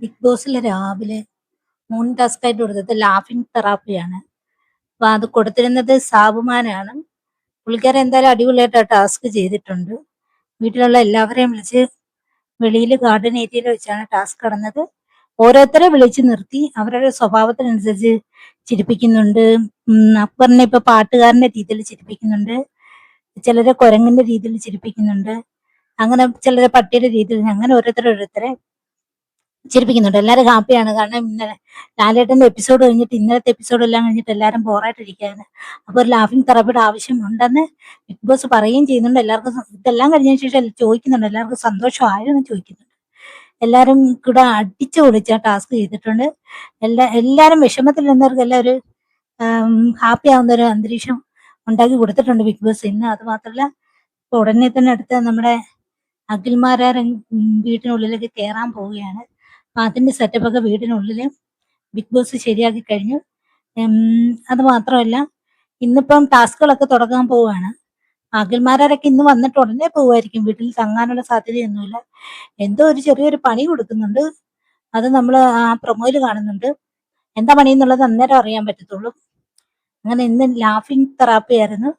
Big ബോസിൽ രാവിലെ 3 ടാസ്കായിട്ട് കൊടുത്തത് ലാഫിംഗ് തെറാപ്പിയാണ്. അപ്പൊ അത് കൊടുത്തിരുന്നത് സാബുമാനാണ്. പുള്ളിക്കാരൻ എന്തായാലും അടിപൊളിയായിട്ട് ആ ടാസ്ക് ചെയ്തിട്ടുണ്ട്. വീട്ടിലുള്ള എല്ലാവരെയും വിളിച്ച് വെളിയിൽ ഗാർഡൻ ഏരിയയിൽ വെച്ചാണ് ടാസ്ക് നടന്നത്. ഓരോരുത്തരെ വിളിച്ച് നിർത്തി അവരുടെ സ്വഭാവത്തിനനുസരിച്ച് ചിരിപ്പിക്കുന്നുണ്ട്. അക്ബറിനെ ഇപ്പൊ പാട്ടുകാരന്റെ രീതിയിൽ ചിരിപ്പിക്കുന്നുണ്ട്, ചിലരെ കുരങ്ങിന്റെ രീതിയിൽ ചിരിപ്പിക്കുന്നുണ്ട്, അങ്ങനെ ചിലരെ പട്ടിയുടെ രീതിയിൽ, അങ്ങനെ ഓരോരുത്തരെ ചിരിപ്പിക്കുന്നുണ്ട്. എല്ലാവരും ഹാപ്പിയാണ്. കാരണം ഇന്നലെ ലാലേട്ടന്റെ എപ്പിസോഡ് കഴിഞ്ഞിട്ട് ഇന്നലത്തെ എപ്പിസോഡ് എല്ലാം കഴിഞ്ഞിട്ട് എല്ലാവരും ബോറായിട്ടിരിക്കുകയാണ്. അപ്പോൾ ഒരു ലാഫിംഗ് തെറാപ്പിയുടെ ആവശ്യമുണ്ടെന്ന് ബിഗ് ബോസ് പറയുകയും ചെയ്യുന്നുണ്ട്. എല്ലാവർക്കും ഇതെല്ലാം കഴിഞ്ഞതിന് ശേഷം ചോദിക്കുന്നുണ്ട്, എല്ലാവർക്കും സന്തോഷമായോ എന്ന് ചോദിക്കുന്നുണ്ട്. എല്ലാവരും കൂടെ അടിച്ചു പൊളിച്ച ടാസ്ക് ചെയ്തിട്ടുണ്ട്. എല്ലാവരും വിഷമത്തിൽ നിന്നവർക്കെല്ലാം ഒരു ഹാപ്പി ആവുന്ന ഒരു അന്തരീക്ഷം ഉണ്ടാക്കി കൊടുത്തിട്ടുണ്ട് ബിഗ് ബോസ് ഇന്ന്. അത് മാത്രമല്ല, ഇപ്പൊ ഉടനെ തന്നെ അടുത്ത നമ്മുടെ അഖിൽമാരാർ വീട്ടിനുള്ളിലേക്ക് കയറാൻ പോവുകയാണ്. അപ്പൊ അതിന്റെ സെറ്റപ്പ് ഒക്കെ വീടിനുള്ളിൽ ബിഗ് ബോസ് ശരിയാക്കി കഴിഞ്ഞു. അത് മാത്രമല്ല, ഇന്നിപ്പം ടാസ്കുകളൊക്കെ തുടങ്ങാൻ പോവുകയാണ്. അഖിൽമാരൊക്കെ ഇന്ന് വന്നിട്ട് ഉടനെ പോവുമായിരിക്കും. വീട്ടിൽ തങ്ങാനുള്ള സാധ്യതയൊന്നുമില്ല. എന്തോ ഒരു ചെറിയൊരു പണി കൊടുക്കുന്നുണ്ട്. അത് നമ്മൾ ആ പ്രൊമോയിൽ കാണുന്നുണ്ട്. എന്താ പണി എന്നുള്ളത് അന്നേരം അറിയാൻ പറ്റത്തുള്ളൂ. അങ്ങനെ ഇന്ന് ലാഫിംഗ് തെറാപ്പി ആയിരുന്നു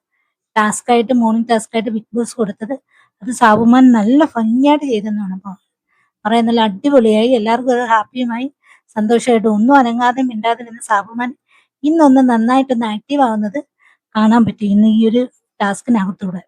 ടാസ്കായിട്ട്, മോർണിംഗ് ടാസ്കായിട്ട് ബിഗ് ബോസ് കൊടുത്തത്. അത് സാബുമാൻ നല്ല ഭംഗിയായിട്ട് ചെയ്തെന്നാണ് അപ്പോൾ പറയാൻ. നല്ല അടിപൊളിയായി, എല്ലാവർക്കും അത് ഹാപ്പിയുമായി സന്തോഷമായിട്ട് ഒന്നും അനങ്ങാതെ മിണ്ടാതെ നിന്ന് സാബുമാൻ ഇന്നൊന്ന് നന്നായിട്ടൊന്ന് ആക്റ്റീവ് ആവുന്നത് കാണാൻ പറ്റി ഇന്ന് ഈ ഒരു ടാസ്കിനകത്തൂടെ.